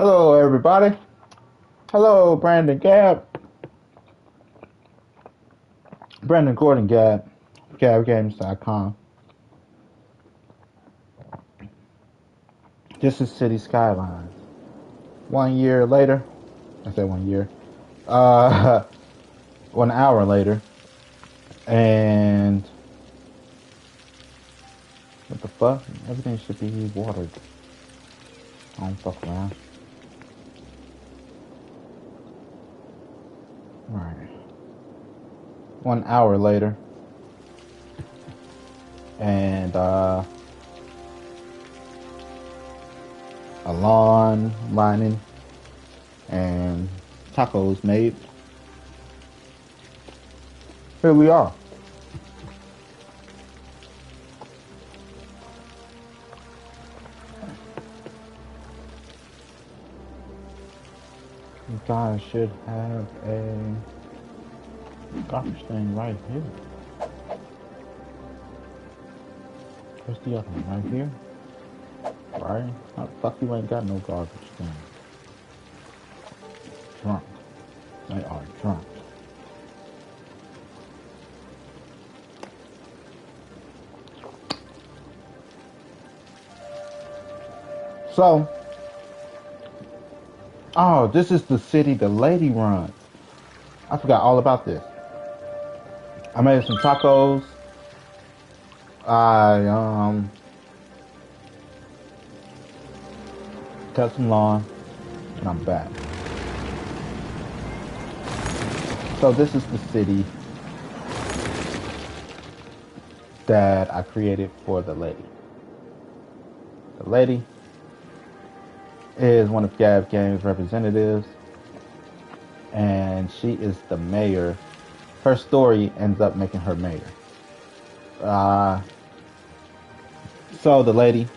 Hello, everybody. Hello, Brandon Gab. Brandon Gordon Gab. GabGames.com. This is City Skylines. 1 year later. I said 1 year. 1 hour later. And what the fuck? Everything should be watered. I don't fuck around. Alright. 1 hour later. And a lawn lining and tacos made. Here we are. You guys should have a garbage thing right here. Where's the other one? Right here? Right? How the fuck you ain't got no garbage thing? Drunk. They are drunk. So, oh, this is the city the lady runs. I forgot all about this. I made some tacos. I cut some lawn, and I'm back. So this is the city that I created for the lady. The lady is one of Gab Games' representatives, and she is the mayor. Her story ends up making her mayor. So the lady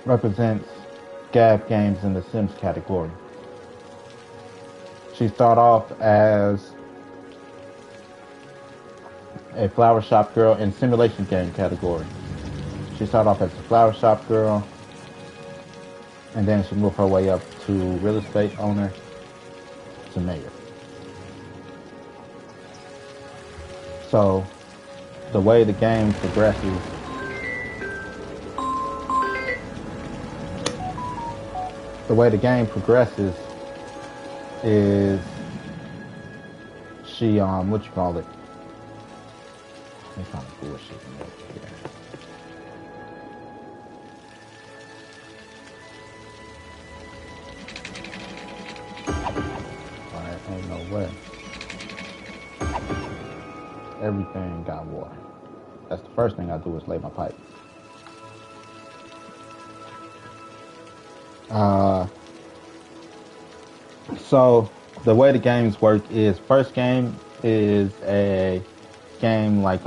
represents Gab Games in the Sims category. She started off as a flower shop girl in simulation game category. She started off as a flower shop girl, and then she moved her way up to real estate owner to mayor. So the way the game progresses, is she what you call it? They kind of bullshit over here. Alright, ain't no way. Everything got water. That's the first thing I do is lay my pipe. So the way the games work is, first game is a game like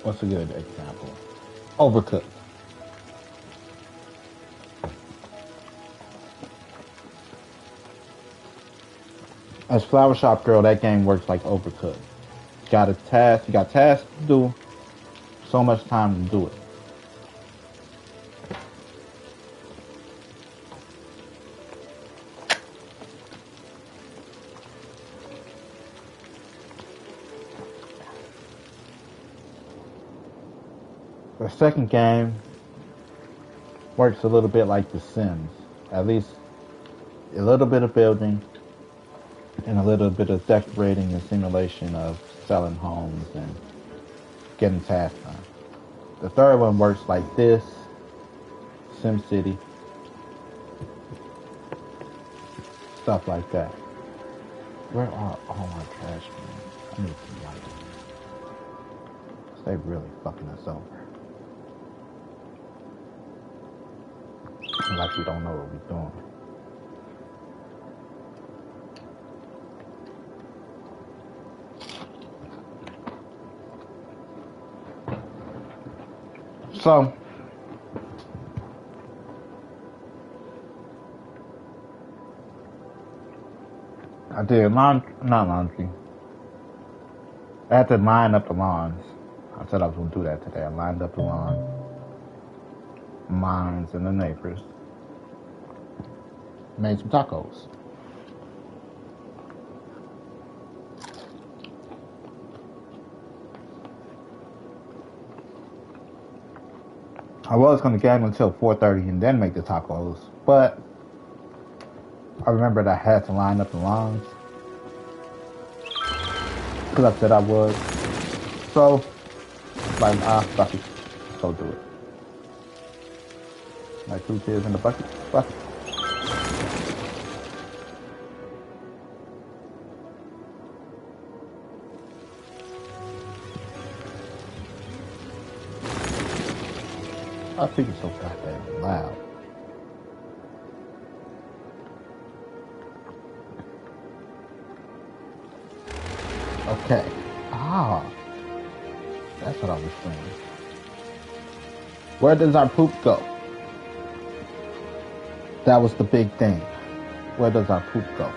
what's a good example? Overcooked. As Flower Shop Girl, that game works like Overcooked. You got tasks to do, so much time to do it. The second game works a little bit like The Sims. At least a little bit of building and a little bit of decorating and simulation of selling homes and getting tasks done. The third one works like this, Sim City, stuff like that. Where are all my trash cans? I need some light. They really fucking us over. Like we don't know what we're doing. So I did not laundry. I had to line up the lawns. I said I was going to do that today. I lined up the lines and the neighbors. Made some tacos. I was going to get them until 4:30 and then make the tacos, but I remembered I had to line up the lawns because I said I would. So, like, fuck it. Go do it. Like 2 tears in the bucket. Fuck it. I think it's so goddamn loud. Okay. That's what I was saying. Where does our poop go? That was the big thing. Where does our poop go?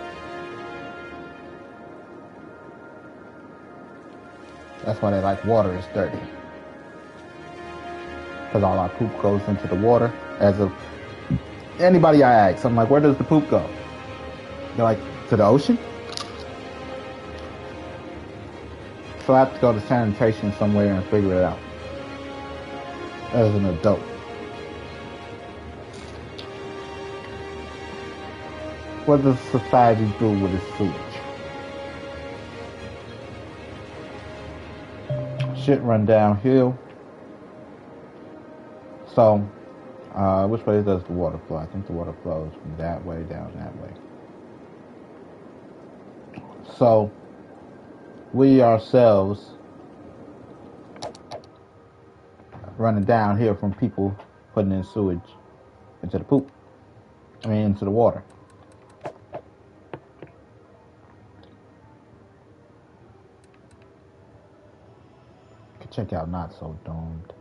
That's why they like water is dirty. Because all our poop goes into the water. As of anybody I ask, I'm like, where does the poop go? They're like, to the ocean? So I have to go to sanitation somewhere and figure it out. As an adult. What does society do with its sewage? Shit run downhill. So, which way does the water flow? I think the water flows from that way down that way. So, we ourselves running downhill from people putting in sewage into the poop. Into the water. Check out Not So Doomed.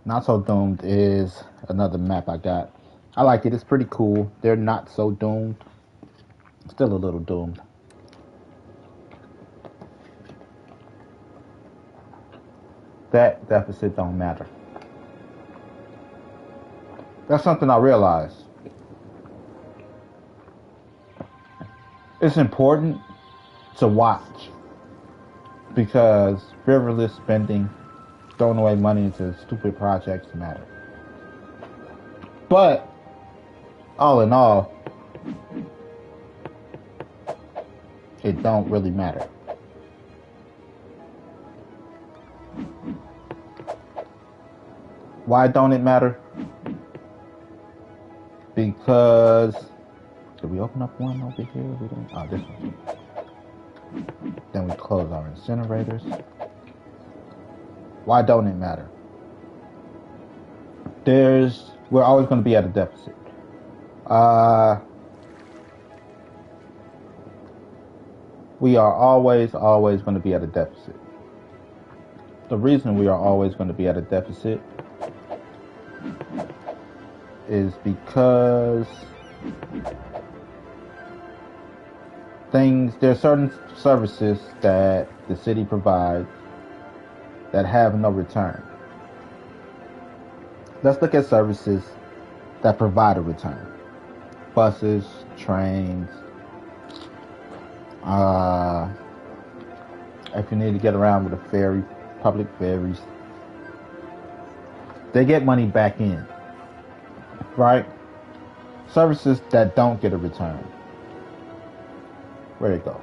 Not So Doomed is another map I got. I like it. It's pretty cool. They're not so doomed. Still a little doomed. That deficit don't matter. That's something I realized. It's important to watch because frivolous spending, throwing away money into stupid projects matter. But all in all, it don't really matter. Why don't it matter? Because did we open up one over here? We didn't. Oh, this one. Then we close our incinerators. Why don't it matter? We're always going to be at a deficit. We are always going to be at a deficit. The reason we are always going to be at a deficit is because there are certain services that the city provides that have no return. Let's look at services that provide a return. Buses, trains, if you need to get around with a ferry, public ferries, they get money back in, right? Services that don't get a return. Where'd it go?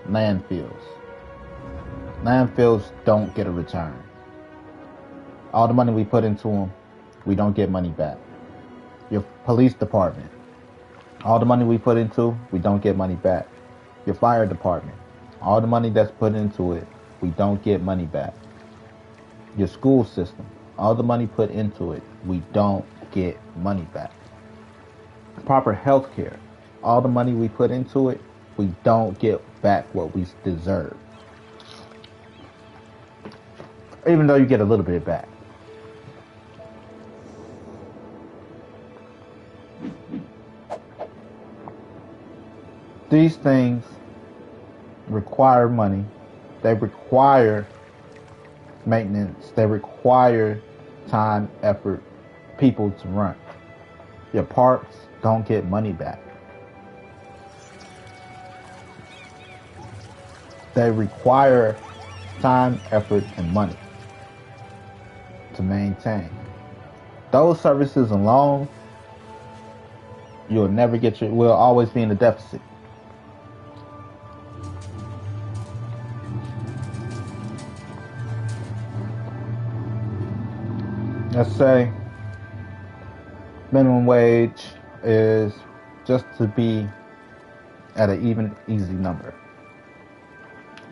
Landfills. Landfills don't get a return. All the money we put into them, we don't get money back. Your police department. All the money we put into, we don't get money back. Your fire department. All the money that's put into it, we don't get money back. Your school system. All the money put into it, we don't get money back. Proper health care. All the money we put into it, we don't get back what we deserve. Even though you get a little bit back. These things require money. They require maintenance. They require time, effort, people to run. Your parts don't get money back. They require time, effort, and money to maintain. Those services alone, you'll never get will always be in a deficit. Let's say minimum wage is just to be at an even, easy number.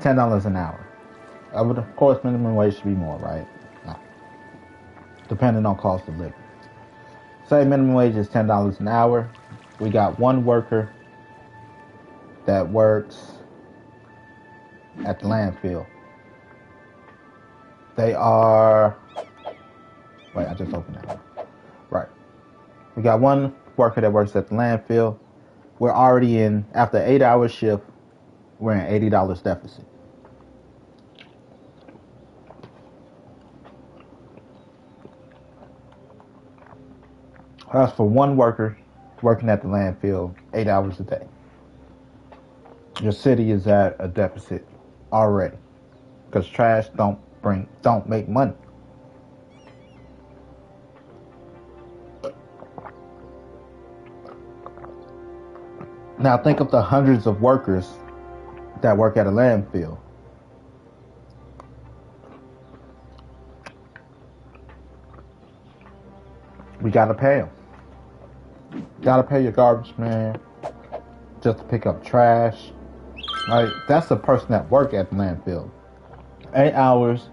$10 an hour. Of course, minimum wage should be more, right? No. Depending on cost of living. Say minimum wage is $10 an hour. We got one worker that works at the landfill. They are... Wait, I just opened that. Right. We got one worker that works at the landfill. We're already in, after an 8-hour shift, we're in $80 deficit. That's for one worker working at the landfill 8 hours a day. Your city is at a deficit already because trash don't make money. Now think of the hundreds of workers that work at a landfill. We gotta pay them. Gotta pay your garbage man just to pick up trash. Right? That's a person that work at the landfill. 8 hours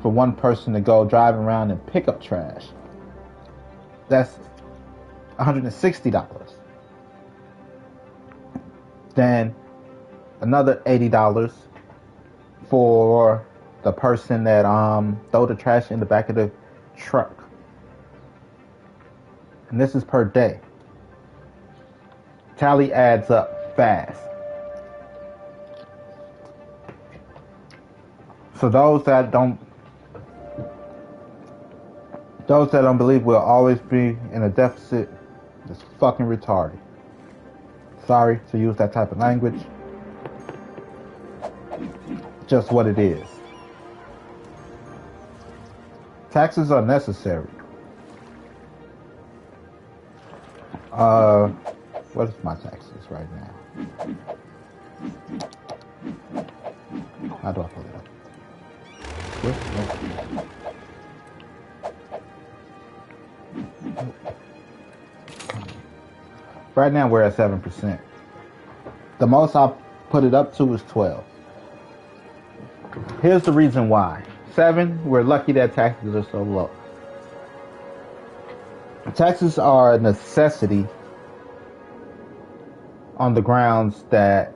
for one person to go drive around and pick up trash. That's $160. Then another $80 for the person that throw the trash in the back of the truck. And this is per day. Tally adds up fast. So those that don't believe we'll always be in a deficit is fucking retarded. Sorry to use that type of language. Just what it is. Taxes are necessary. What is my taxes right now? How do I pull it up? Right now we're at 7%. The most I put it up to is 12. Here's the reason why. 7, we're lucky that taxes are so low. Taxes are a necessity on the grounds that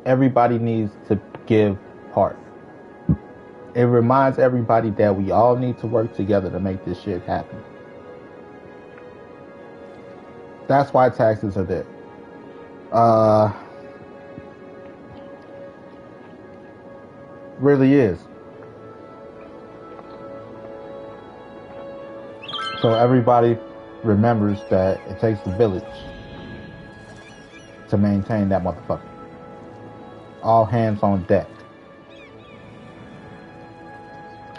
everybody needs to give part. It reminds everybody that we all need to work together to make this shit happen. That's why taxes are there. Really is. So everybody remembers that it takes a village to maintain that motherfucker. All hands on deck.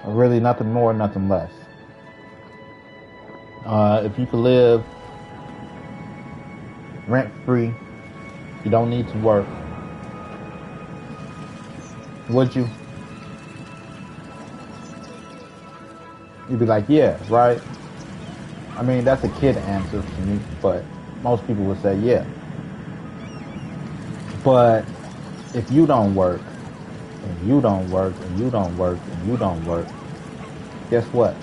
Really nothing more, nothing less. If you could live rent-free, you don't need to work, would you? You'd be like, yeah, right? I mean, that's a kid answer to me, but most people would say, yeah. But if you don't work, and you don't work, and you don't work, and you don't work, guess what?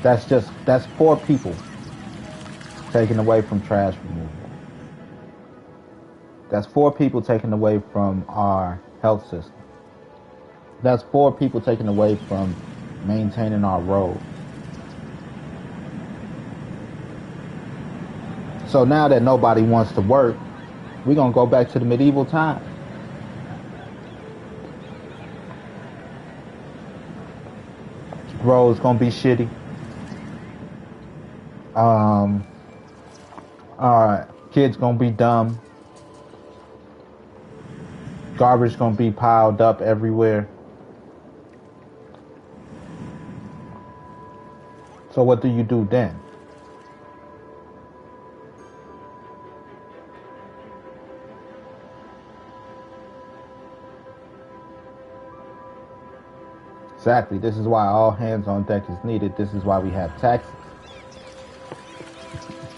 That's 4 people taken away from trash removal. That's 4 people taken away from our health system. That's 4 people taken away from maintaining our roads. So now that nobody wants to work, we're going to go back to the medieval times. Roads gonna be shitty. Um, kids gonna be dumb. Garbage gonna be piled up everywhere. So what do you do then? Exactly. This is why all hands on deck is needed. This is why we have taxes.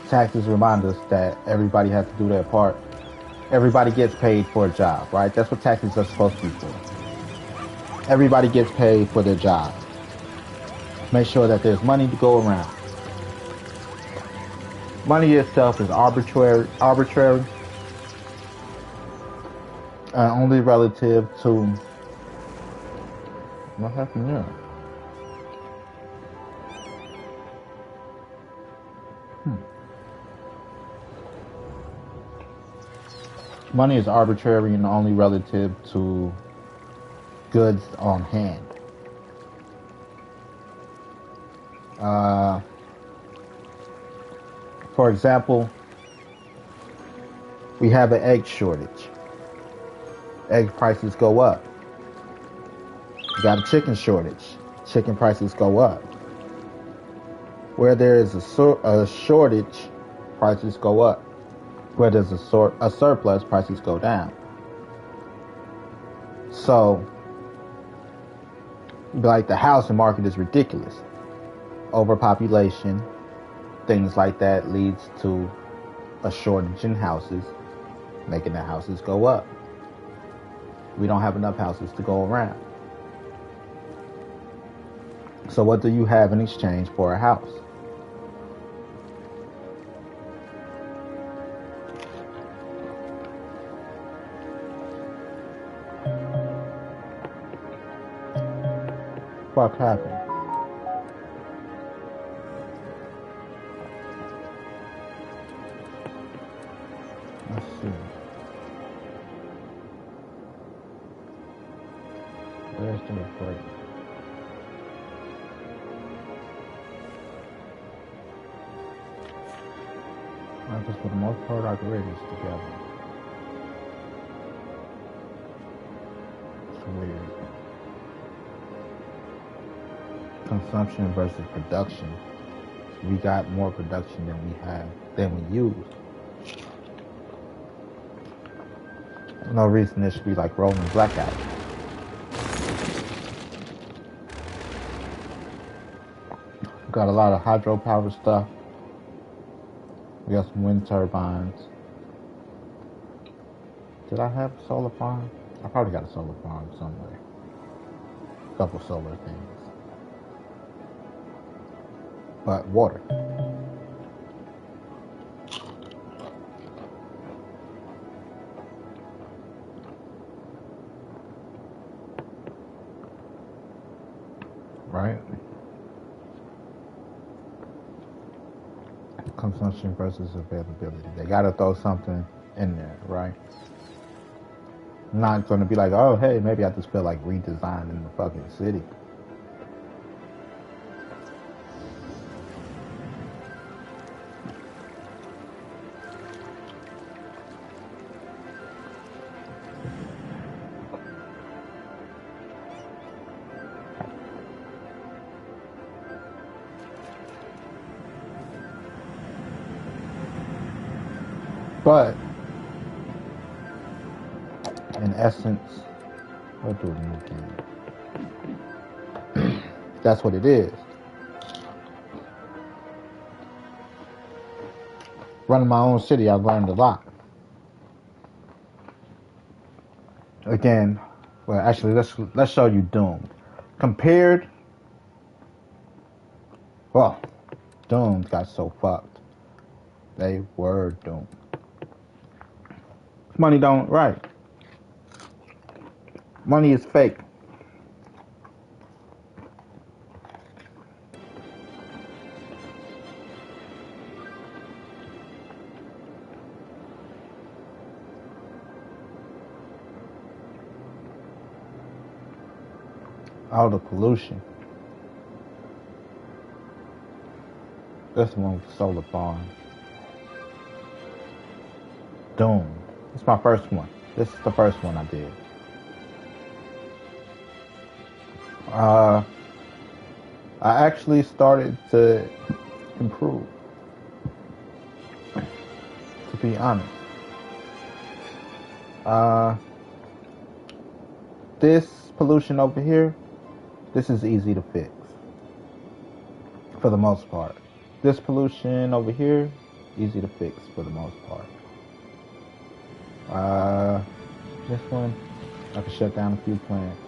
Taxes remind us that everybody has to do their part. Everybody gets paid for a job, right? That's what taxes are supposed to be for. Everybody gets paid for their job. Make sure that there's money to go around. Money itself is arbitrary, and only relative to what happened there. Money is arbitrary and only relative to goods on hand. For example, we have an egg shortage. Egg prices go up. You got a chicken shortage. Chicken prices go up. Where there is a shortage, prices go up. Where there's a surplus, prices go down. So, like the housing market is ridiculous. Overpopulation, things like that leads to a shortage in houses, making the houses go up. We don't have enough houses to go around. So what do you have in exchange for a house? Fuck happened? Let's see. Where's the break? Just for the most part, I can read this together. It's weird. Consumption versus production. We got more production than we use. No reason there should be like rolling blackout. Got a lot of hydropower stuff. We got some wind turbines. Did I have a solar farm? I probably got a solar farm somewhere. A couple solar things. But water. Right? Consumption versus availability. They gotta throw something in there, right? I'm not gonna be like, oh hey, maybe I just feel like redesigning the fucking city. But in essence, what do we do? That's what it is. Running my own city, I've learned a lot. Again, well, actually, let's show you Doomed. Compared, well, Doomed got so fucked. They were doomed. Money don't, right. Money is fake. All the pollution. This one with the solar farm. Doom. It's my first one. This is the first one I did. I actually started to improve, to be honest. This pollution over here, this is easy to fix, for the most part. This pollution over here, easy to fix for the most part. This one, I can shut down a few plants.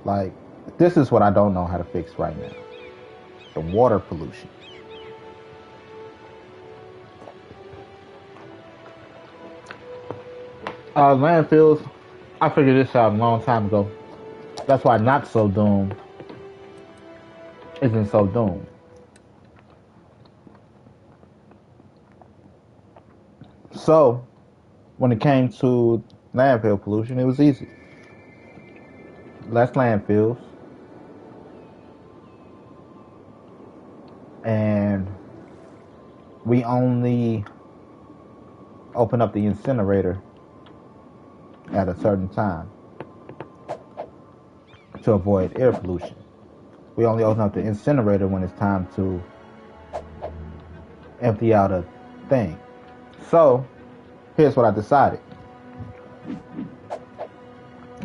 Like, this is what I don't know how to fix right now. The water pollution. Landfills, I figured this out a long time ago. That's why Not So Doom isn't so doomed. So, when it came to landfill pollution, it was easy. Less landfills, and we only open up the incinerator at a certain time to avoid air pollution. We only open up the incinerator when it's time to empty out a thing. So, here's what I decided.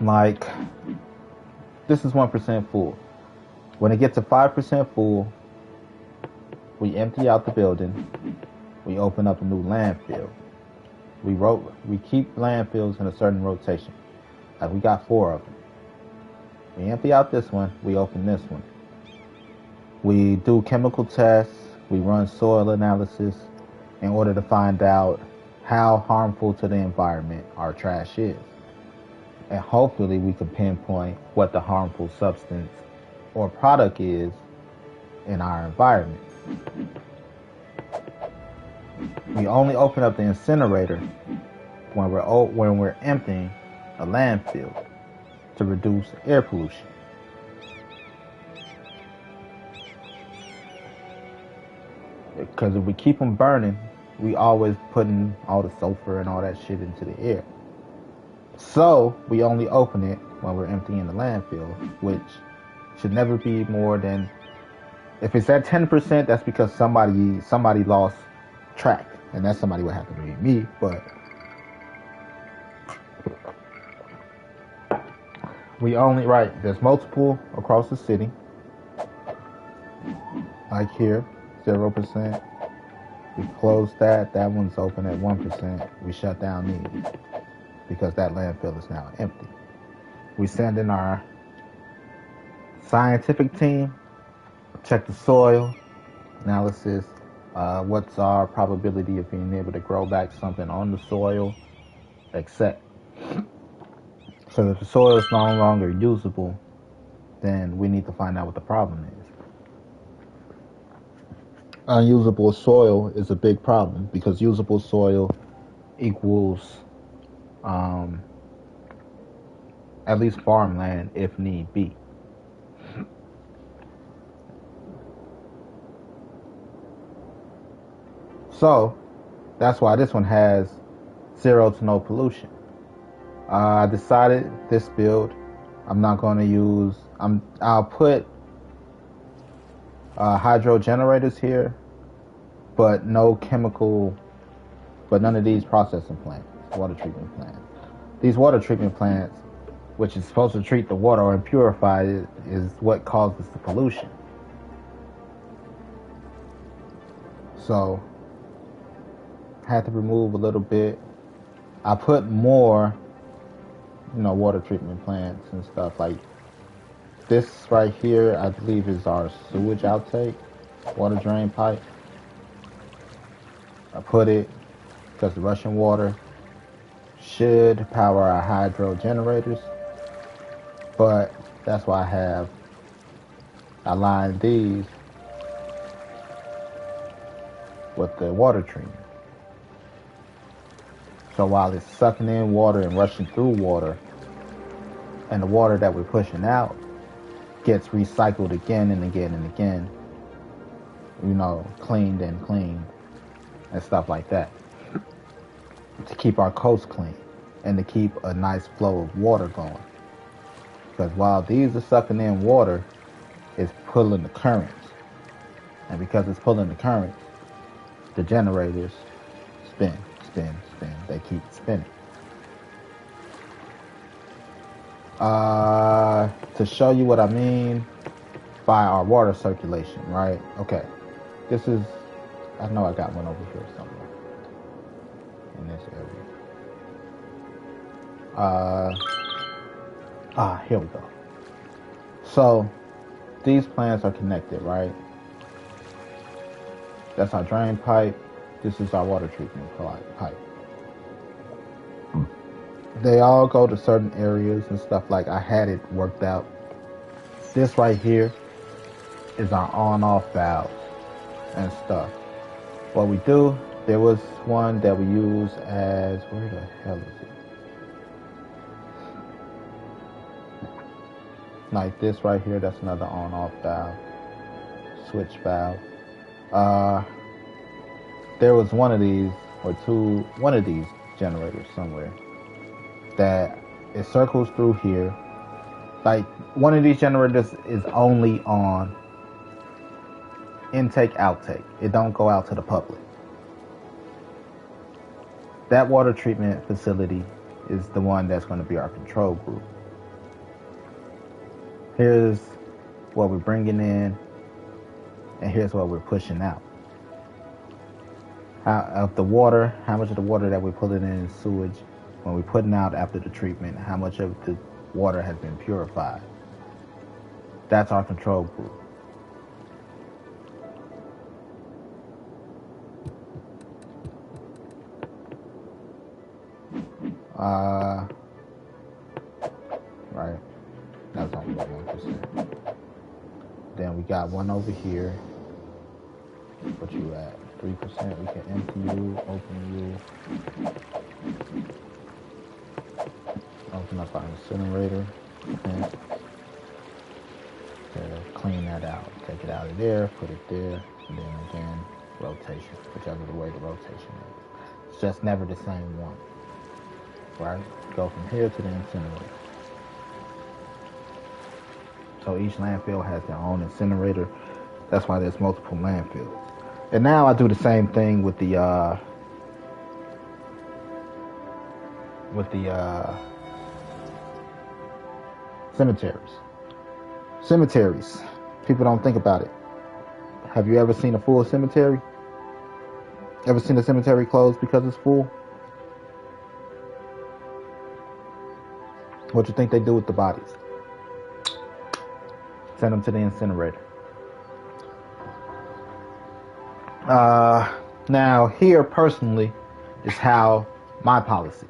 Like, this is 1% full. When it gets to 5% full, we empty out the building. We open up a new landfill. We keep landfills in a certain rotation. Like, we got 4 of them. We empty out this one. We open this one. We do chemical tests. We run soil analysis in order to find out how harmful to the environment our trash is. And hopefully we can pinpoint what the harmful substance or product is in our environment. We only open up the incinerator when we're emptying a landfill to reduce air pollution. Because if we keep them burning, we always putting all the sulfur and all that shit into the air. So we only open it when we're emptying the landfill, which should never be more than, if it's at 10%, that's because somebody lost track, and that somebody would have to be me. But we only, right, there's multiple across the city, like here, 0%. We close that one's open at 1%. We shut down these because that landfill is now empty. We send in our scientific team, check the soil analysis, what's our probability of being able to grow back something on the soil, etc. So if the soil is no longer usable, then we need to find out what the problem is. Unusable soil is a big problem because usable soil equals at least farmland if need be. So that's why this one has 0 to no pollution. I decided this build I'm not going to use. I'll put hydro generators here, but no chemical, but none of these processing plants, water treatment plants. These water treatment plants, which is supposed to treat the water and purify it, is what causes the pollution. So, had to remove a little bit. I put more, water treatment plants and stuff. Like this right here, I believe is our sewage outtake, water drain pipe. I put it because the Russian water should power our hydro generators, but that's why I lined these with the water treatment. So while it's sucking in water and rushing through water, and the water that we're pushing out gets recycled again and again and again cleaned and cleaned and stuff like that, to keep our coast clean and to keep a nice flow of water going. Because while these are sucking in water, it's pulling the currents. And because it's pulling the currents, the generators spin, spin, spin. They keep spinning. To show you what I mean by our water circulation, right? Okay. I know I got one over here somewhere in this area. Here we go. So these plants are connected, right? That's our drain pipe. This is our water treatment pipe. They all go to certain areas and stuff. Like, I had it worked out. This right here is our on-off valve and stuff. What we do, there was one that we use as, where the hell is it? Like this right here, that's another on-off valve, switch valve. There was one of these generators somewhere that it circles through here. Like, one of these generators is only on intake, outtake. It don't go out to the public. That water treatment facility is the one that's going to be our control group. Here's what we're bringing in, and here's what we're pushing out. How much of the water that we're putting in sewage, when we're putting out after the treatment, how much of the water has been purified. That's our control group. Right. That's only about 1%. Then we got one over here. What you at? 3%. We can empty you, open you. Open up our incinerator. Okay. Clean that out. Take it out of there, put it there, and then again, rotation. Whichever the way the rotation is. It's just never the same one. Right? Go from here to the incinerator. So each landfill has their own incinerator. That's why there's multiple landfills. And now I do the same thing with the cemeteries. Cemeteries. People don't think about it. Have you ever seen a full cemetery? Ever seen a cemetery closed because it's full? What you think they do with the bodies? Send them to the incinerator. Now, here personally is how my policy.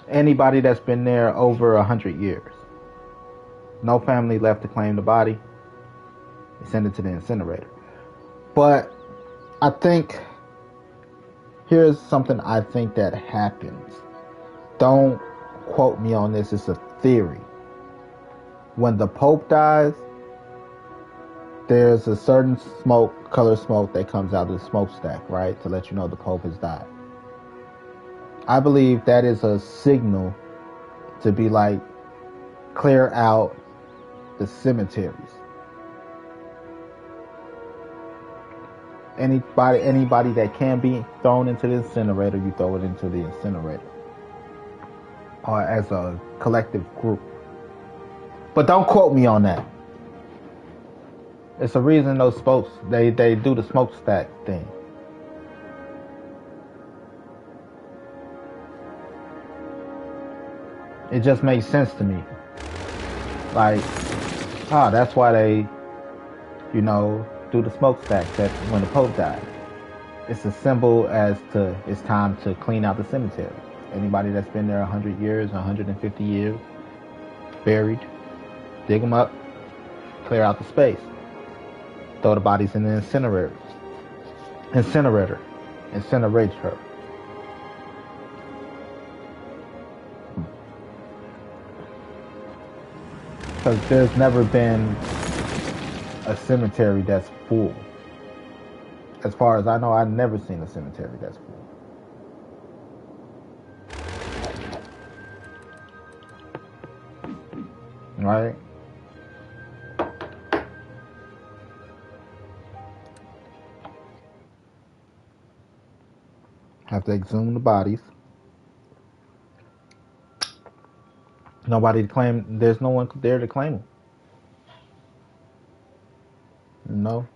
Anybody that's been there over 100 years, no family left to claim the body, they send it to the incinerator. But I think, here's something I think that happens. Don't quote me on this, it's a theory. When the Pope dies, there's a certain color smoke that comes out of the smokestack, right? To let you know the Pope has died. I believe that is a signal to be like, clear out the cemeteries. Anybody that can be thrown into the incinerator, you throw it into the incinerator. Or as a collective group. But don't quote me on that. It's a reason those folks, they do the smokestack thing. It just makes sense to me. Like, that's why they, do the smokestack when the Pope died. It's a symbol as to it's time to clean out the cemetery. Anybody that's been there 100 years, 150 years, buried, dig them up, clear out the space. Throw the bodies in the incinerator. Incinerate her. Because there's never been a cemetery that's full. As far as I know, I've never seen a cemetery that's full. Right? Have to exhume the bodies. Nobody to claim. There's no one there to claim them. No.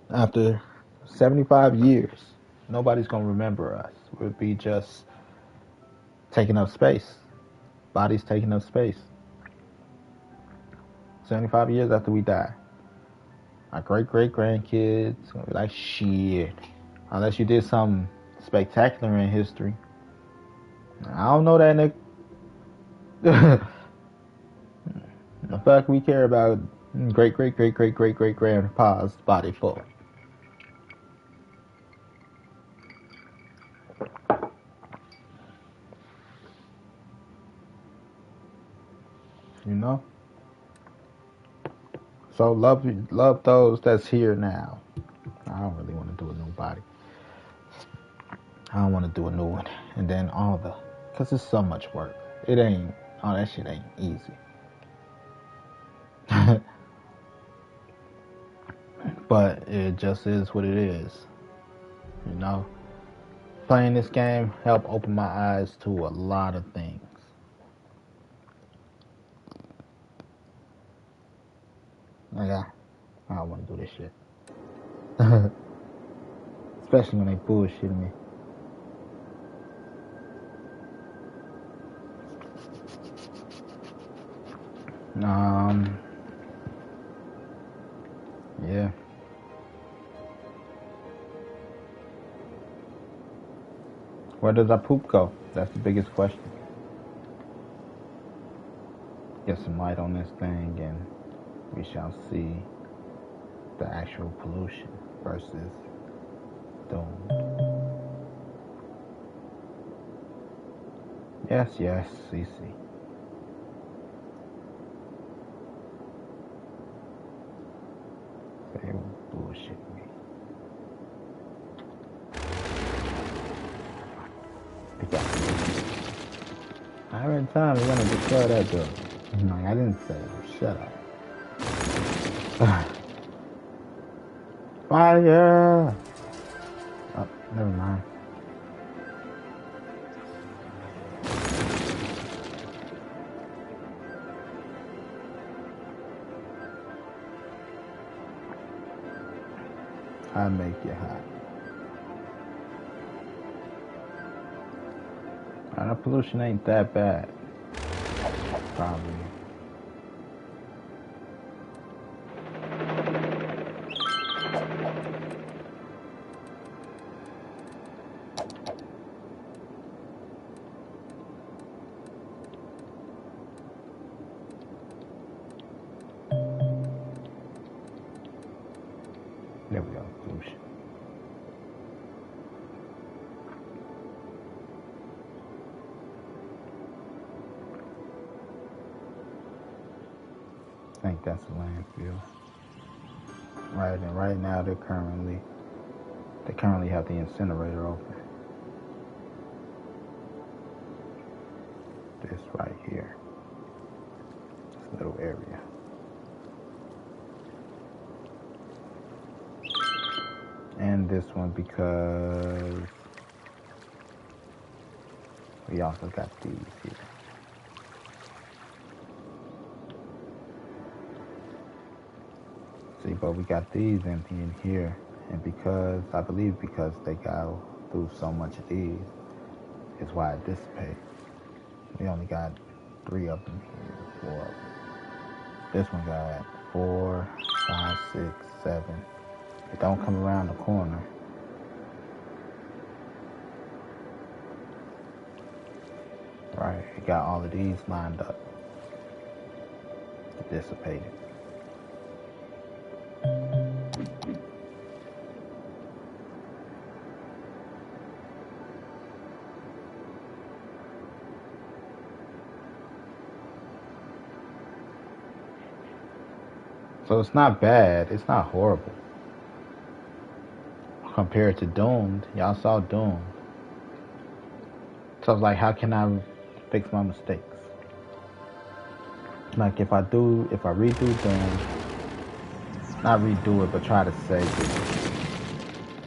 After 75 years, nobody's gonna remember us. We'll be just taking up space. Bodies taking up space. 75 years after we die. Our great grandkids gonna be like, shit. Unless you did something spectacular in history. I don't know that, Nick. The fuck we care about great grandpa's body full. You know? So love those that's here now. I don't really want to do a new body. I don't want to do a new one. And then cause it's so much work. It ain't, all that shit ain't easy. But it just is what it is. You know? Playing this game helped open my eyes to a lot of things. Like, I don't want to do this shit. Especially when they bullshitting me. Yeah. Where does our poop go? That's the biggest question. Get some light on this thing and we shall see the actual pollution versus doom. Yes, CC. They bullshit me. I every time they're gonna destroy that building. Like, I didn't say it. Shut up. Fire! Oh, never mind. I make it hot. The pollution ain't that bad. Probably. There we go, pollution. I think that's a landfill. Right, and right now they currently have the incinerator open. This right here. This little area. And this one because we also got these here. See, but we got these empty in here, and I believe because they got through so much of these, is why it dissipates. We only got 3 of them here, 4 of them. This one got 4, 5, 6, 7. It don't come around the corner. Right, it got all of these lined up. It dissipated. So it's not bad. It's not horrible. Compared to Doomed. Y'all saw Doomed. So I was like, how can I fix my mistakes? Like if I redo Doomed, not redo it, but try to save it,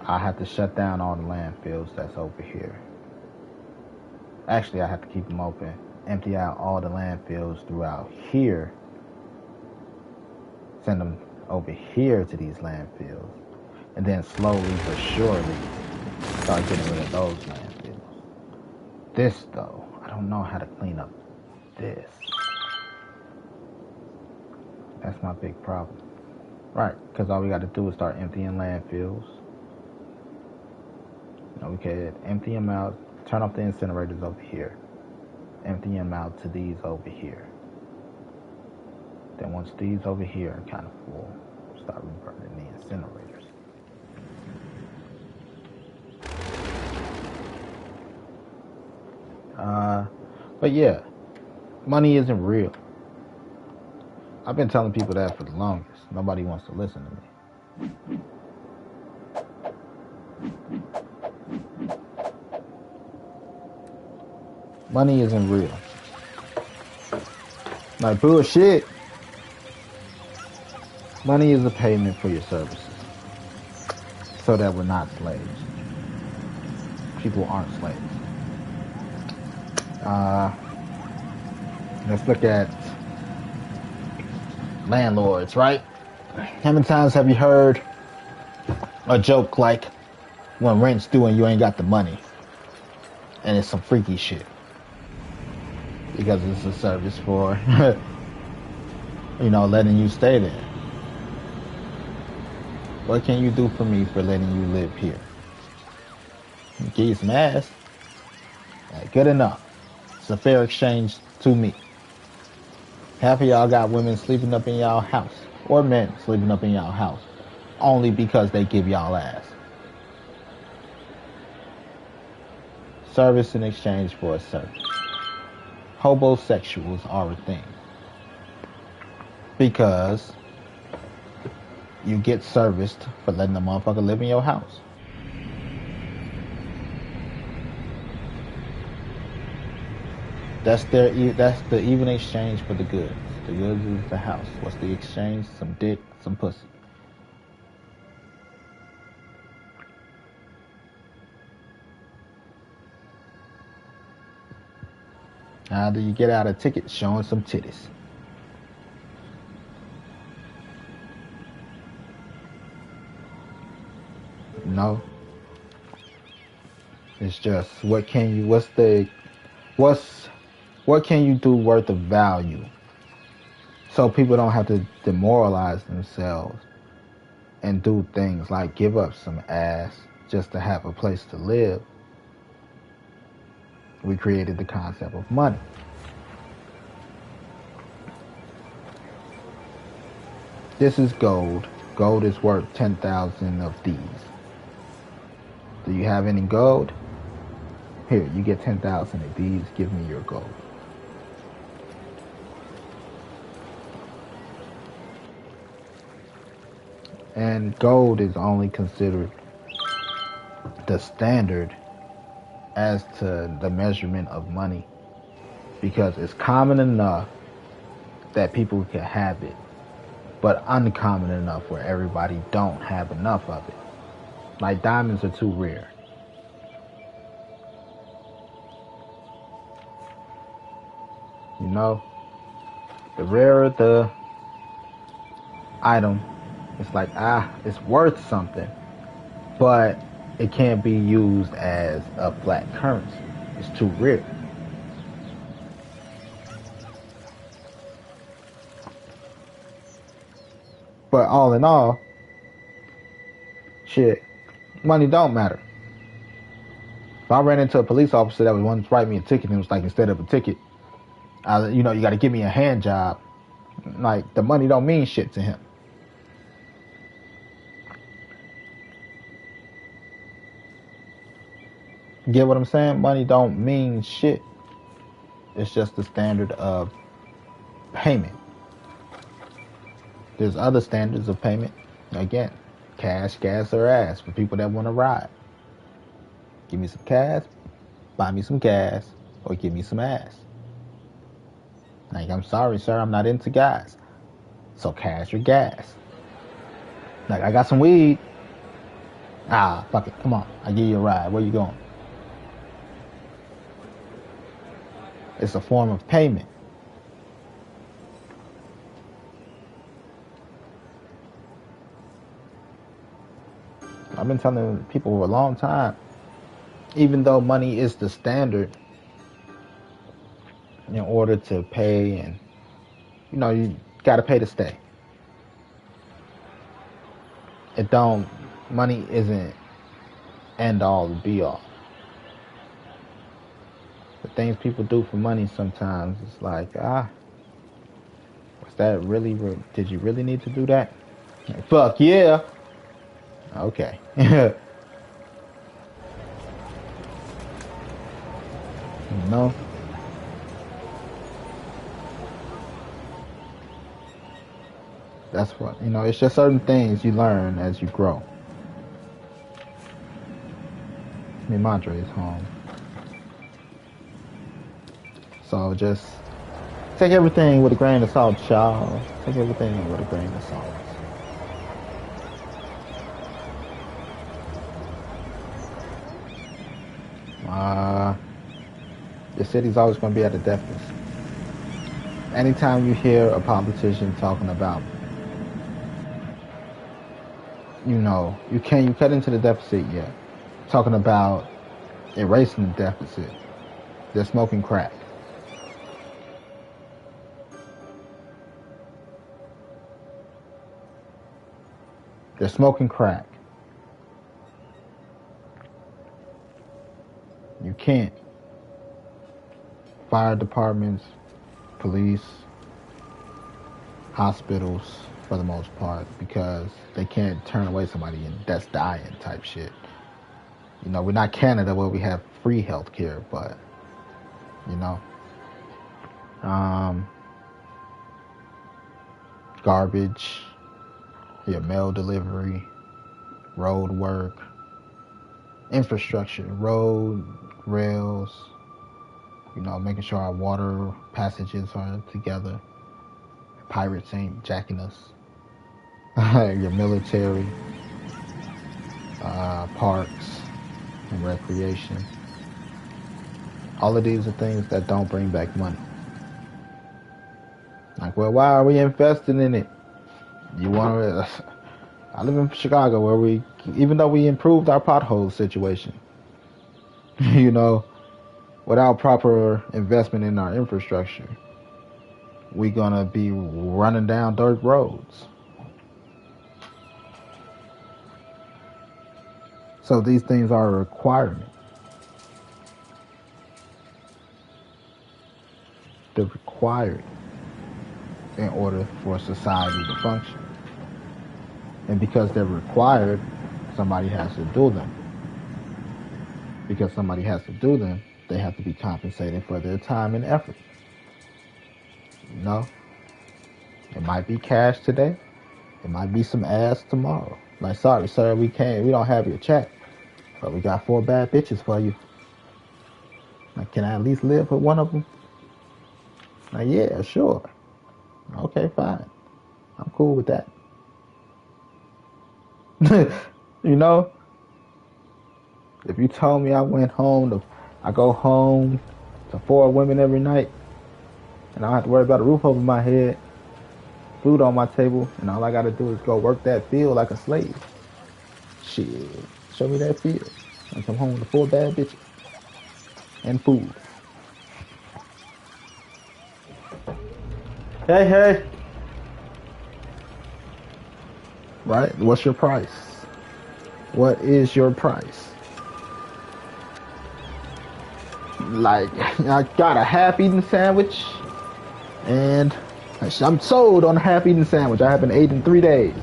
I have to shut down all the landfills that's over here. Actually, I have to keep them open. Empty out all the landfills throughout here. Send them over here to these landfills. And then slowly but surely start getting rid of those landfills. This though, I don't know how to clean up this. That's my big problem. Right, because all we got to do is start emptying landfills. We could empty them out, turn off the incinerators over here. Empty them out to these over here. Then once these over here are kind of full, start reburning the incinerators. But yeah, money isn't real. I've been telling people that for the longest. Nobody wants to listen to me. Money isn't real. Like bullshit. Money is a payment for your services. So that we're not slaves. People aren't slaves. Let's look at landlords, right? How many times have you heard a joke like when rent's due and you ain't got the money? And it's some freaky shit. Because it's a service for, letting you stay there. What can you do for me for letting you live here? Give you some ass. Good enough. It's a fair exchange to me. Half of y'all got women sleeping up in y'all house. Or men sleeping up in y'all house. Only because they give y'all ass. Service in exchange for a service. Hobosexuals are a thing. Because you get serviced for letting a motherfucker live in your house. That's the even exchange for the goods. The goods is the house. What's the exchange? Some dick, some pussy. How do you get out a ticket? Showing some titties. No. It's just what can you do worth of value so people don't have to demoralize themselves and do things like give up some ass just to have a place to live. We created the concept of money. This is gold. Gold is worth 10,000 of these. Do you have any gold? Here, you get 10,000 of these. Give me your gold. And gold is only considered the standard as to the measurement of money because it's common enough that people can have it, but uncommon enough where everybody don't have enough of it. Like diamonds are too rare. The rarer the item, it's like, it's worth something, but it can't be used as a flat currency. It's too rare. But all in all, shit, money don't matter. If I ran into a police officer that was wanting to write me a ticket and it was like, instead of a ticket, you got to give me a hand job. Like, the money don't mean shit to him. Get what I'm saying? Money don't mean shit. It's just the standard of payment. There's other standards of payment. Again, cash, gas, or ass for people that want to ride. Give me some cash, buy me some gas, or give me some ass. Like, I'm sorry, sir, I'm not into gas. So cash or gas. Like, I got some weed. Ah, fuck it, come on, I give you a ride. Where you going? It's a form of payment. I've been telling people for a long time, even though money is the standard in order to pay, and you got to pay to stay. Money isn't end all and be all. The things people do for money sometimes, it's like, was that really, did you really need to do that? Like, fuck yeah. Okay. No. That's what, it's just certain things you learn as you grow. Me and Madre is home. So just take everything with a grain of salt, y'all. Take everything with a grain of salt. The city's always going to be at a deficit. Anytime you hear a politician talking about, you cut into the deficit, yeah. Talking about erasing the deficit. They're smoking crack. They're smoking crack. You can't. Fire departments, police, hospitals, for the most part, because they can't turn away somebody that's dying type shit. We're not Canada where we have free health care, but, garbage, your mail delivery, road work, infrastructure, road, rails, making sure our water passages are together. Pirates ain't jacking us. Your military, parks and recreation. All of these are things that don't bring back money. Like, well, why are we investing in it? I live in Chicago where even though we improved our pothole situation, without proper investment in our infrastructure, we're gonna be running down dirt roads. So these things are a requirement. They're required in order for society to function. And because they're required, somebody has to do them. Because somebody has to do them, they have to be compensated for their time and effort. It might be cash today. It might be some ass tomorrow. Like, sorry, sir, we don't have your check, but we got 4 bad bitches for you. Like, can I at least live with one of them? Like, yeah, sure. Okay, fine. I'm cool with that. If you told me I go home to 4 women every night, and I don't have to worry about a roof over my head, food on my table, and all I gotta do is go work that field like a slave. Shit, show me that field. I come home with 4 bad bitches and food. Hey. Right? What's your price? What is your price? Like, I got a half-eaten sandwich, and I'm sold on a half-eaten sandwich. I haven't eaten in 3 days.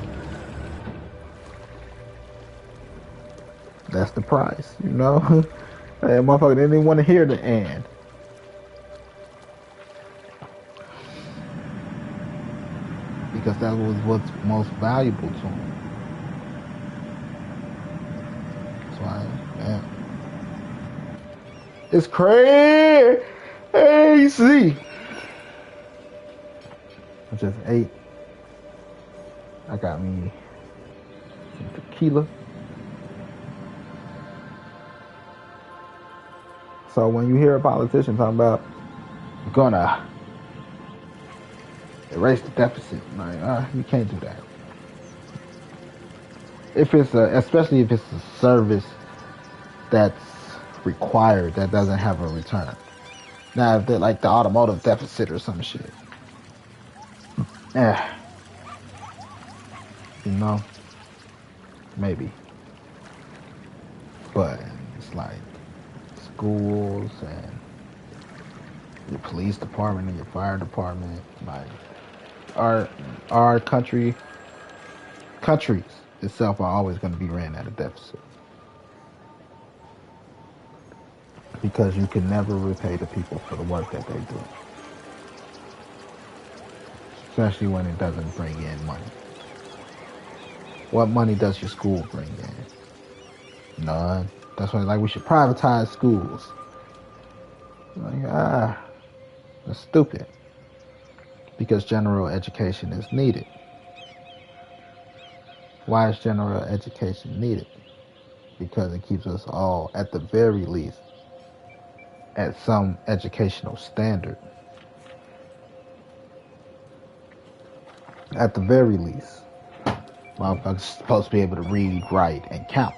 That's the price, Hey, motherfucker didn't even want to hear the end. because that was what's most valuable to them. That's why, man, it's crazy. I just ate. I got me some tequila. So when you hear a politician talking about we're gonna erase the deficit, like, you can't do that. If it's especially if it's a service that's required that doesn't have a return. Now, if they're like the automotive deficit or some shit, you know, maybe. But it's like schools and your police department and your fire department, like our countries itself are always going to be ran at a deficit because you can never repay the people for the work that they do, especially when it doesn't bring in money. What money does your school bring in? None. That's why, like, we should privatize schools. Like, that's stupid. Because general education is needed. Why is general education needed? Because it keeps us all, at the very least, at some educational standard. At the very least. Motherfuckers supposed to be able to read, write, and count.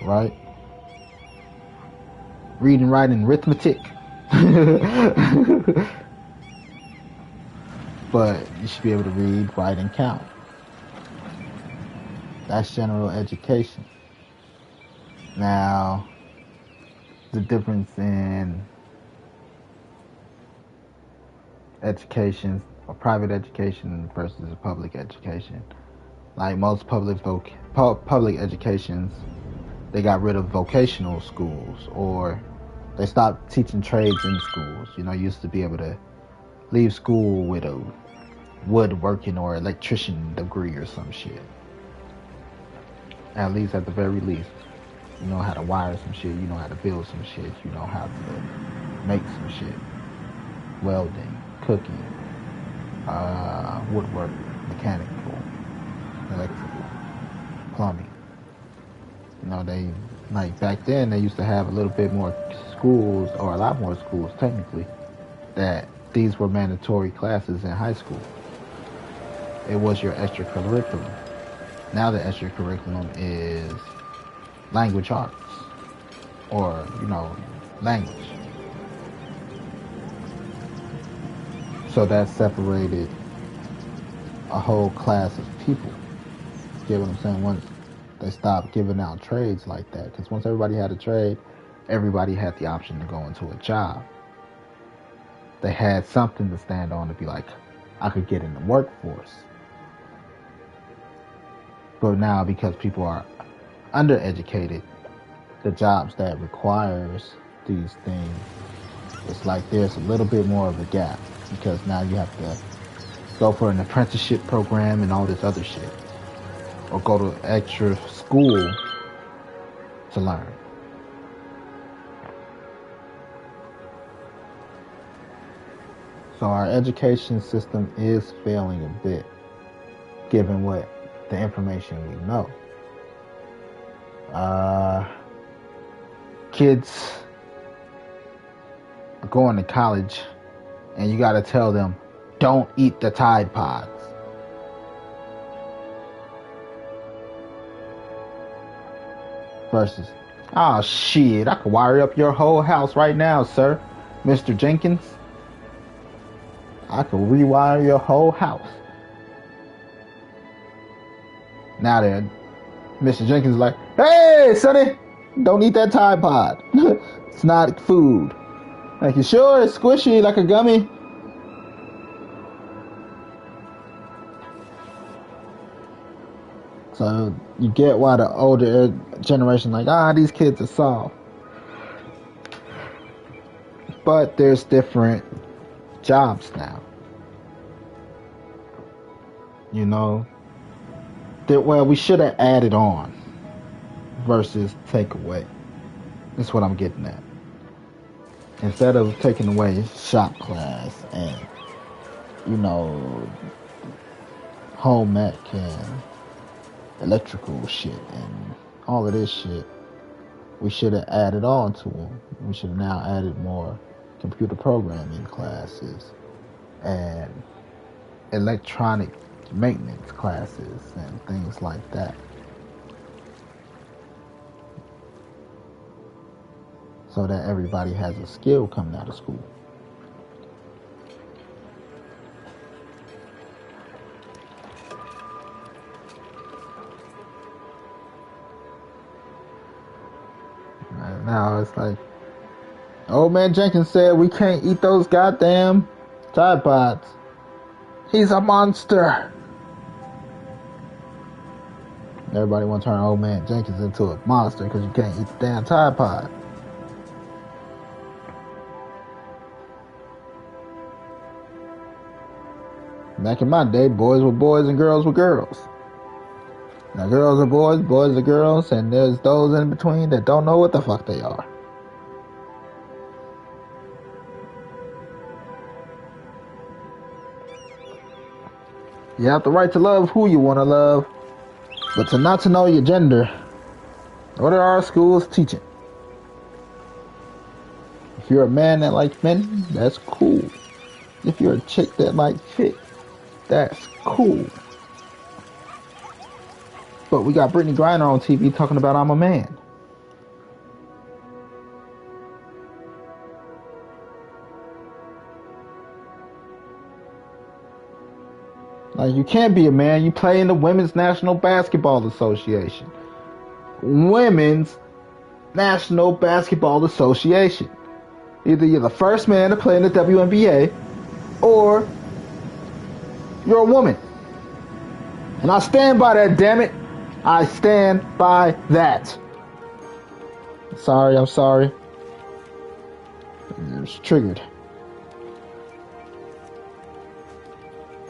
Right? Read and write and arithmetic. But you should be able to read, write, and count. That's general education. Now, the difference in education or private education versus public education. Like most public educations, they got rid of vocational schools, or they stopped teaching trades in schools. You know, you used to be able to leave school with a woodworking or electrician degree or some shit. At least, at the very least, you know how to wire some shit, you know how to build some shit, you know how to make some shit. Welding, cooking, woodwork, mechanical, electrical, plumbing. You know, they, like back then, they used to have a little bit more schools, or a lot more schools technically, that these were mandatory classes in high school. It was your extracurriculum. Now the extracurriculum is language arts, or, you know, language. So that separated a whole class of people. You get what I'm saying? Once they stopped giving out trades like that, because once everybody had a trade, everybody had the option to go into a job. They had something to stand on to be like, I could get in the workforce. But now, because people are undereducated, the jobs that requires these things, it's like there's a little bit more of a gap, because now you have to go for an apprenticeship program and all this other shit, or go to extra school to learn. So our education system is failing a bit, given what the information we know. Kids are going to college, and you got to tell them, don't eat the Tide Pods. Versus, oh shit, I could wire up your whole house right now, sir, Mr. Jenkins. I could rewire your whole house. Now then, Mr. Jenkins is like, hey, sonny, don't eat that Tide Pod. It's not food. Like, you sure it's squishy like a gummy? So you get why the older generation like, these kids are soft. But there's different jobs now. You know, that well, we should have added on versus take away. That's what I'm getting at. Instead of taking away shop class and you know home ec and electrical shit and all of this shit, we should have added on to them. We should have now added more computer programming classes and electronic maintenance classes and things like that. So that everybody has a skill coming out of school. And now it's like, old man Jenkins said we can't eat those goddamn Tide Pods. He's a monster. Everybody want to turn old man Jenkins into a monster because you can't eat the damn Tide Pod. Back in my day, boys were boys and girls were girls. Now girls are boys, boys are girls, and there's those in between that don't know what the fuck they are. You have the right to love who you want to love, but to not to know your gender. What are our schools teaching? If you're a man that likes men, that's cool. If you're a chick that likes chicks, that's cool. But we got Brittany Griner on TV talking about I'm a man. Like, you can't be a man. You play in the Women's National Basketball Association. Women's National Basketball Association. Either you're the first man to play in the WNBA, or you're a woman. And I stand by that, damn it. I stand by that. I'm sorry. It was triggered.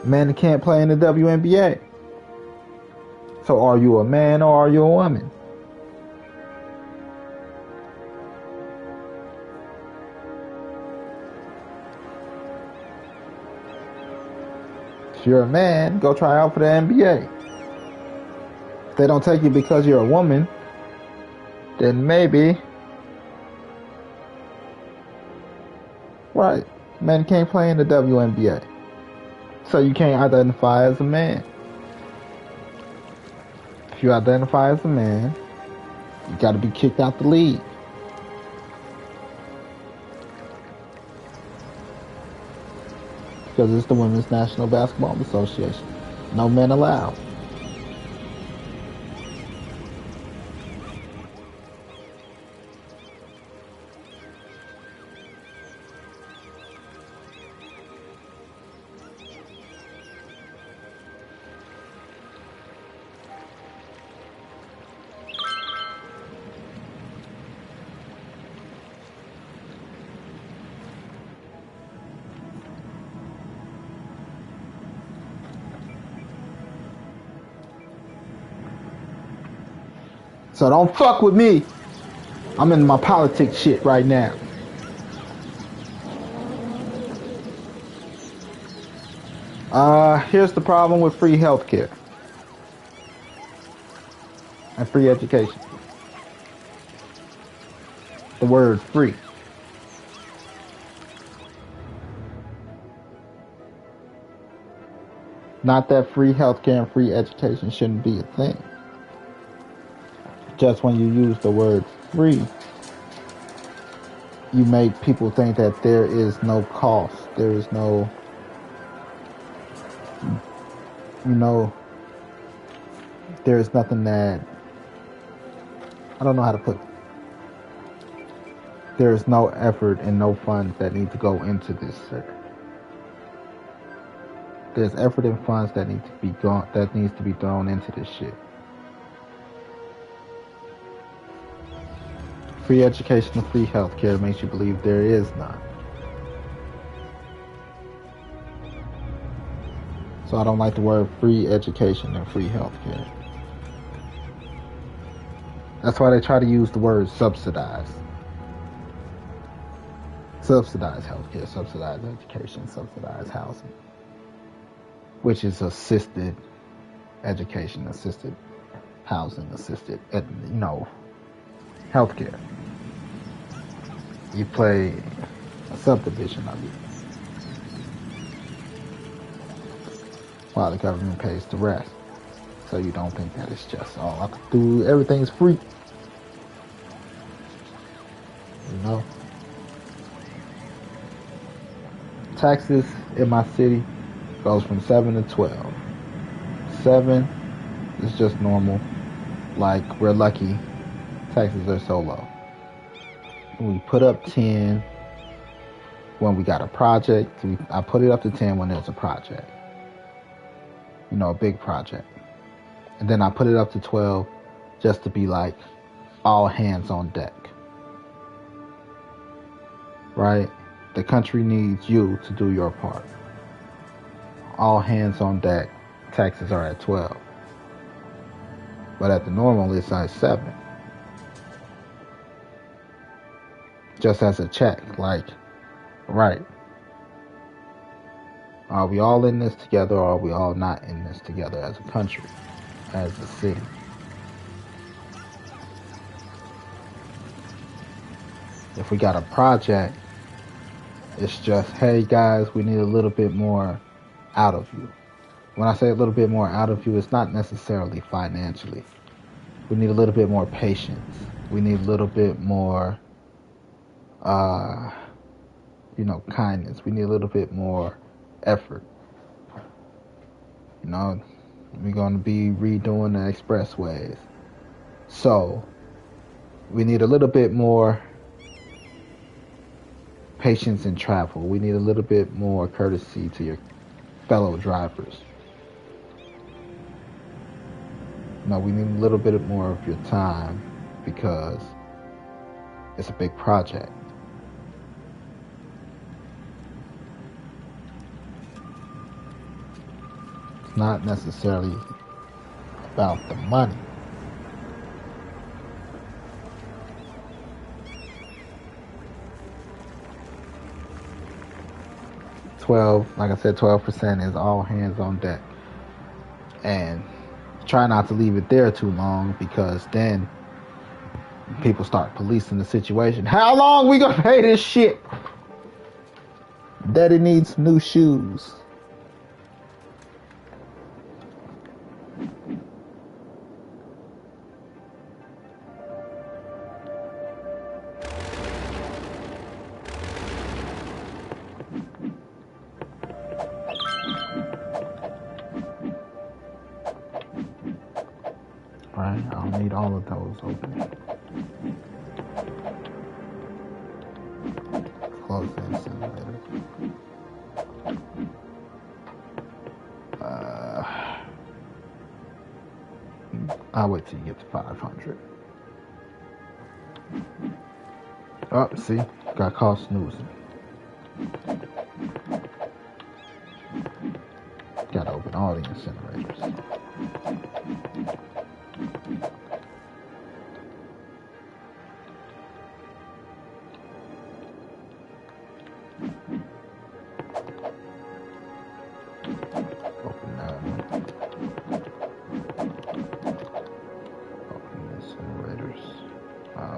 Men can't play in the WNBA. So are you a man or are you a woman? If you're a man, go try out for the NBA. If they don't take you because you're a woman, then maybe. Right. Men can't play in the WNBA. So you can't identify as a man. If you identify as a man, you gotta be kicked out the league. Because it's the Women's National Basketball Association. No men allowed. So don't fuck with me. I'm in my politics shit right now. Here's the problem with free healthcare and free education. The word free. Not that free healthcare and free education shouldn't be a thing. Just when you use the word free, you make people think that there is no cost. There is no, there is nothing that, I don't know how to put it. There is no effort and no funds that need to go into this sector. There's effort and funds that needs to be thrown into this shit. Free education and free healthcare makes you believe there is none. So I don't like the word free education and free healthcare. That's why they try to use the word subsidized. Subsidized healthcare, subsidized education, subsidized housing, which is assisted education, assisted housing, assisted, healthcare. You play a subdivision of it, while the government pays the rest. So you don't think that it's just all I could do, everything's free. You know? Taxes in my city goes from 7 to 12. 7 is just normal. Like, we're lucky taxes are so low. We put up 10 when we got a project. I put it up to 10 when there's a project. A big project. And then I put it up to 12 just to be like all hands on deck. Right? The country needs you to do your part. All hands on deck. Taxes are at 12. But at the normal, it's at 7. Just as a check. Like, right. Are we all in this together, or are we all not in this together as a country, as a city? If we got a project, it's just, hey guys, we need a little bit more out of you. When I say a little bit more out of you, it's not necessarily financially. We need a little bit more patience. We need a little bit more, kindness. We need a little bit more effort. We're going to be redoing the expressways. So, we need a little bit more patience in travel. We need a little bit more courtesy to your fellow drivers. We need a little bit more of your time because it's a big project. It's not necessarily about the money. Like I said, 12% is all hands on deck. And try not to leave it there too long, because then people start policing the situation. How long we gonna pay this shit? Daddy needs new shoes. Right, I'll need all of those open. Close the incinerator. I'll wait till you get to 500. Oh, see? Got caught snoozing. Gotta open all the incinerators. Open that one. Open the incinerators.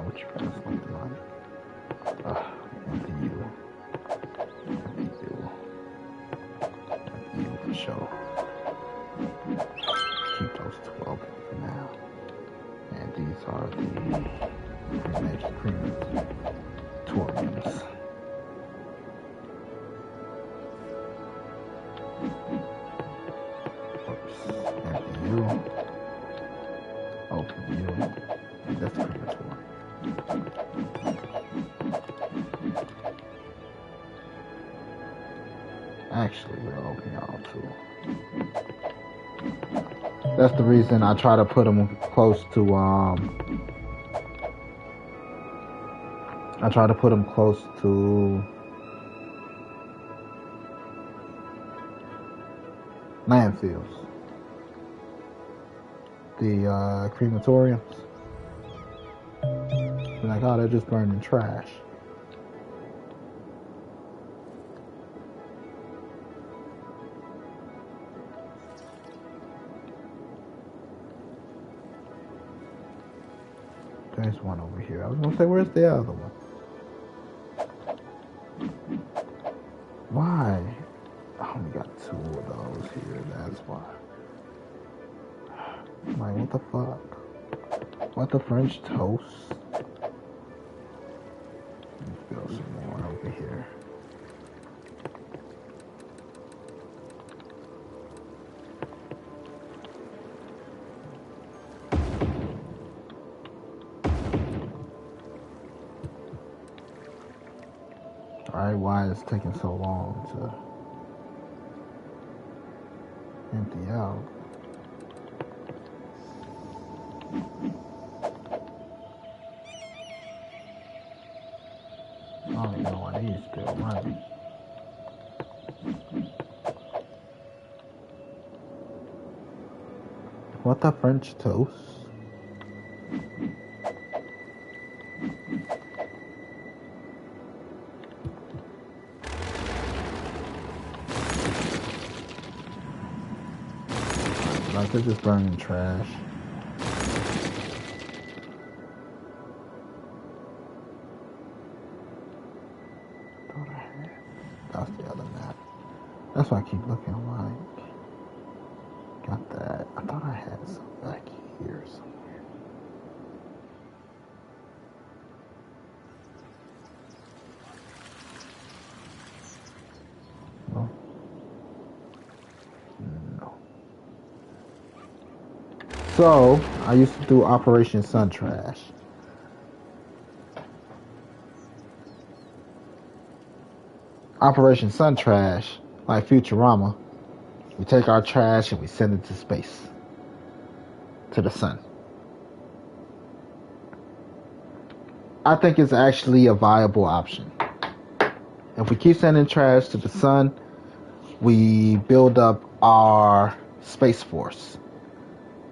What you guys looking like? Empty you. For sure. Keep those 12 for now. And these are the magic crematoriums. Empty you. Open you. That's the crematorium. Actually, we'll open y'all too. That's the reason I try to put them close to, landfills. The crematoriums. Be like, oh, they're just burning trash. There's one over here. I was gonna say, where's the other one? Why? I only got 2 of those here, that's why. I'm like, what the fuck? What the French toast? Let me build some more over here. Alright, why is it taking so long to empty out? I don't even know why these still running. What the French toast? Like they're just burning trash. That's the other map. That's why I keep looking. I'm like, got that. I thought I had some back here somewhere. No. No. So, I used to do Operation Sun Trash. Operation Sun Trash, like Futurama, we take our trash and we send it to space, to the sun. I think it's actually a viable option. If we keep sending trash to the sun, we build up our Space Force,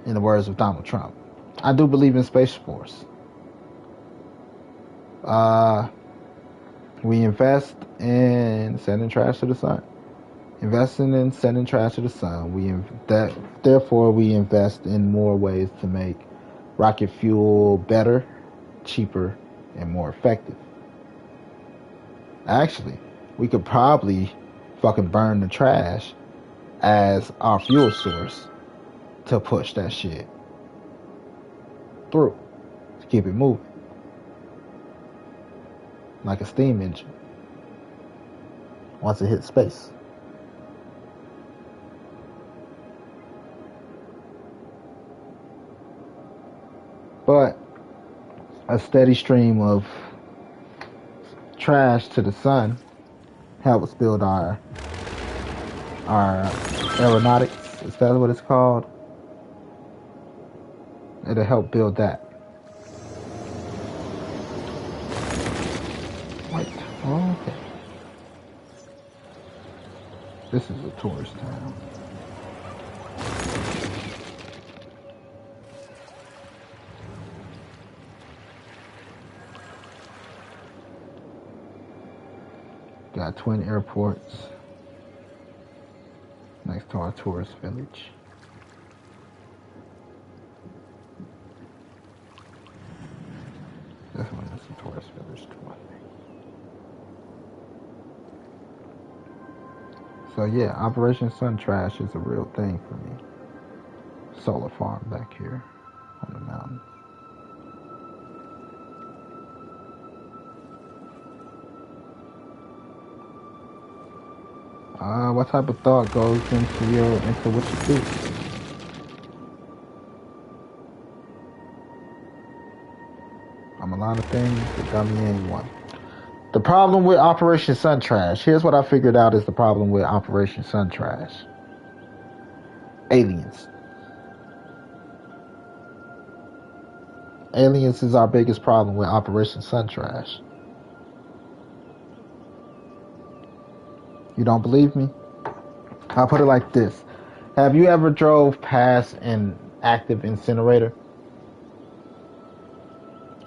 in the words of Donald Trump. I do believe in Space Force. We invest in sending trash to the sun. Investing in sending trash to the sun. Therefore, we invest in more ways to make rocket fuel better, cheaper, and more effective. Actually, we could probably fucking burn the trash as our fuel source to push that shit through, to keep it moving. Like a steam engine once it hits space. But a steady stream of trash to the sun helps build our aeronautics. Is that what it's called? It'll help build that. Wait, okay. This is a tourist town. Got twin airports next to our tourist village. This one is a tourist village too, I think. So yeah, Operation Sun Trash is a real thing for me. Solar farm back here on the mountain. What type of thought goes into what you do? I'm a lot of things, but dummy ain't one. The problem with Operation Sun Trash, here's what I figured out is the problem with Operation Sun Trash. Aliens. Aliens is our biggest problem with Operation Sun Trash. You don't believe me? I'll put it like this. Have you ever drove past an active incinerator?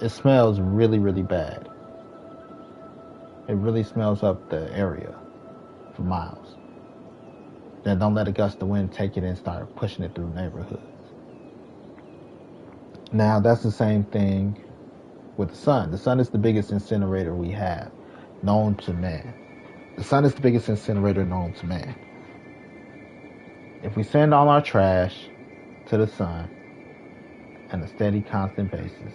It smells really, really bad. It really smells up the area for miles. Then don't let a gust of wind take it and start pushing it through neighborhoods. Now, that's the same thing with the sun. The sun is the biggest incinerator we have known to man. The sun is the biggest incinerator known to man. If we send all our trash to the sun on a steady, constant basis,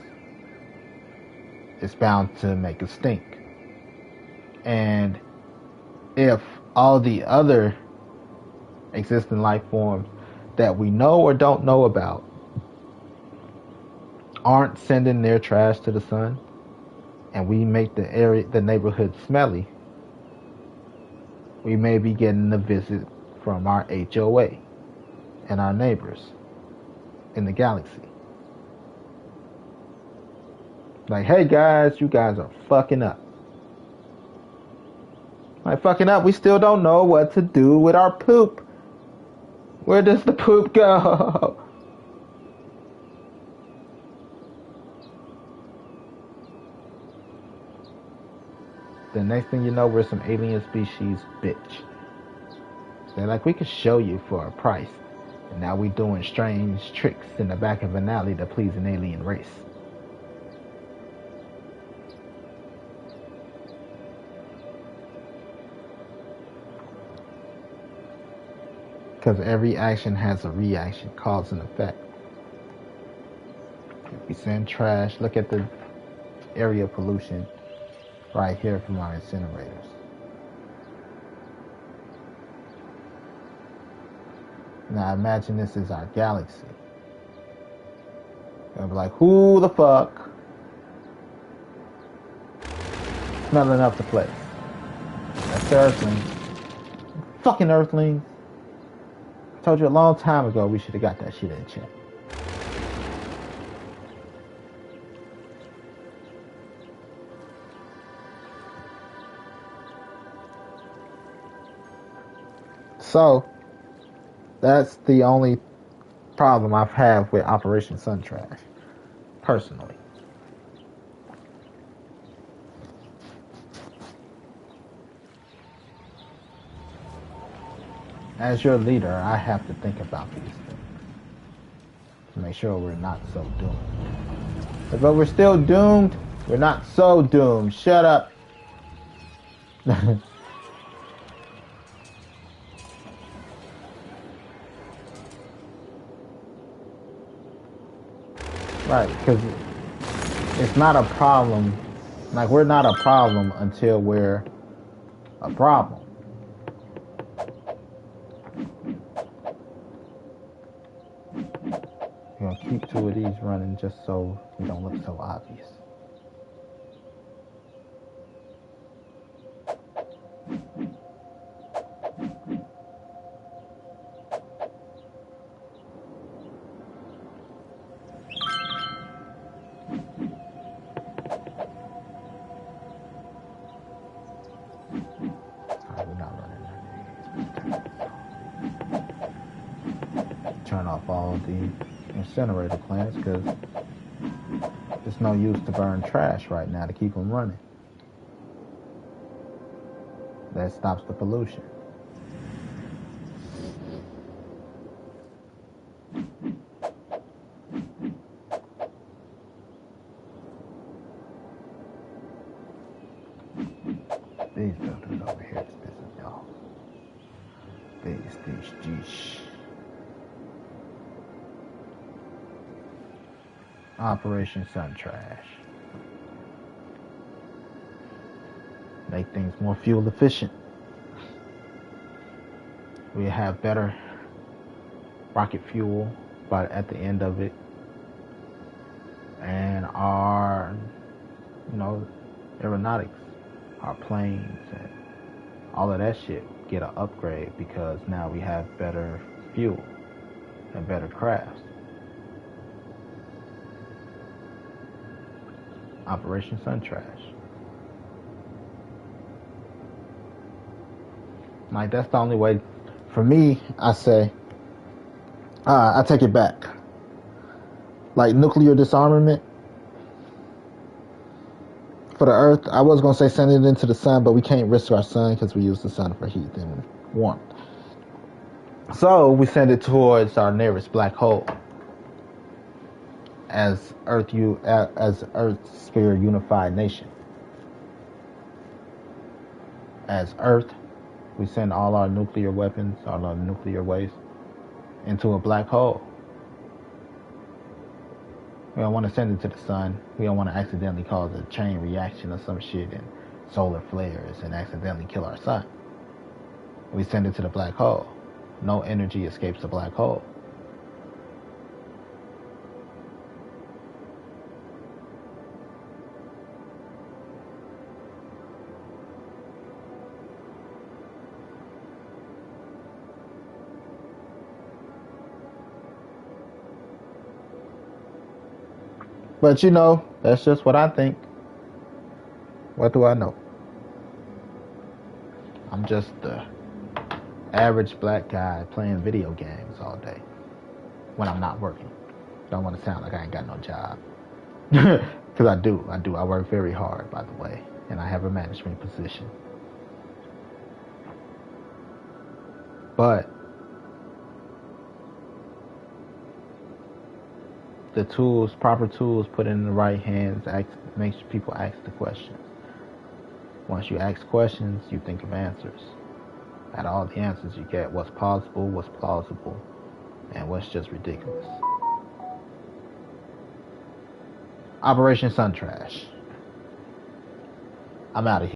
it's bound to make a stink. And if all the other existing life forms that we know or don't know about aren't sending their trash to the sun, and we make the neighborhood smelly, we may be getting a visit from our HOA and our neighbors in the galaxy. Like, hey guys, you guys are fucking up. Like, fucking up, we still don't know what to do with our poop. Where does the poop go? The next thing you know, we're some alien species bitch. They're like, we could show you for a price. And now we doing strange tricks in the back of an alley to please an alien race. Because every action has a reaction, cause and effect. If we send trash, look at the area pollution right here from our incinerators. Now imagine this is our galaxy. They'll be like, who the fuck smelling up the place? That's the Earthlings. Fucking Earthlings. I told you a long time ago we should have got that shit in check. So, that's the only problem I've had with Operation Sun Trash, personally. As your leader, I have to think about these things to make sure we're not so doomed. But we're still doomed, we're not so doomed. Shut up. Right, because it's not a problem. Like, we're not a problem until we're a problem. We're gonna keep two of these running just so we don't look so obvious. Turn off all the incinerator plants because there's no use to burn trash right now to keep them running. That stops the pollution. These buildings over here is pissing me off. These. Operation Sun Trash. Make things more fuel efficient. We have better rocket fuel at the end of it. And our, aeronautics, our planes and all of that shit get an upgrade because now we have better fuel and better crafts. Operation Sun Trash. Like, that's the only way. For me, I say, I take it back. Like nuclear disarmament for the Earth. I was gonna say send it into the sun, but we can't risk our sun because we use the sun for heat and warmth. So we send it towards our nearest black hole. As Earth's sphere unified nation. As Earth, we send all our nuclear weapons, all our nuclear waste, into a black hole. We don't want to send it to the sun. We don't want to accidentally cause a chain reaction or some shit and solar flares and accidentally kill our sun. We send it to the black hole. No energy escapes the black hole. But you know, that's just what I think. What do I know? I'm just the average black guy playing video games all day when I'm not working. Don't want to sound like I ain't got no job. Because I do. I work very hard, by the way. And I have a management position. But the tools, proper tools put in the right hands makes people ask the questions. Once you ask questions, you think of answers. Out of all the answers you get, what's possible, what's plausible, and what's just ridiculous. Operation Sun Trash. I'm out of here.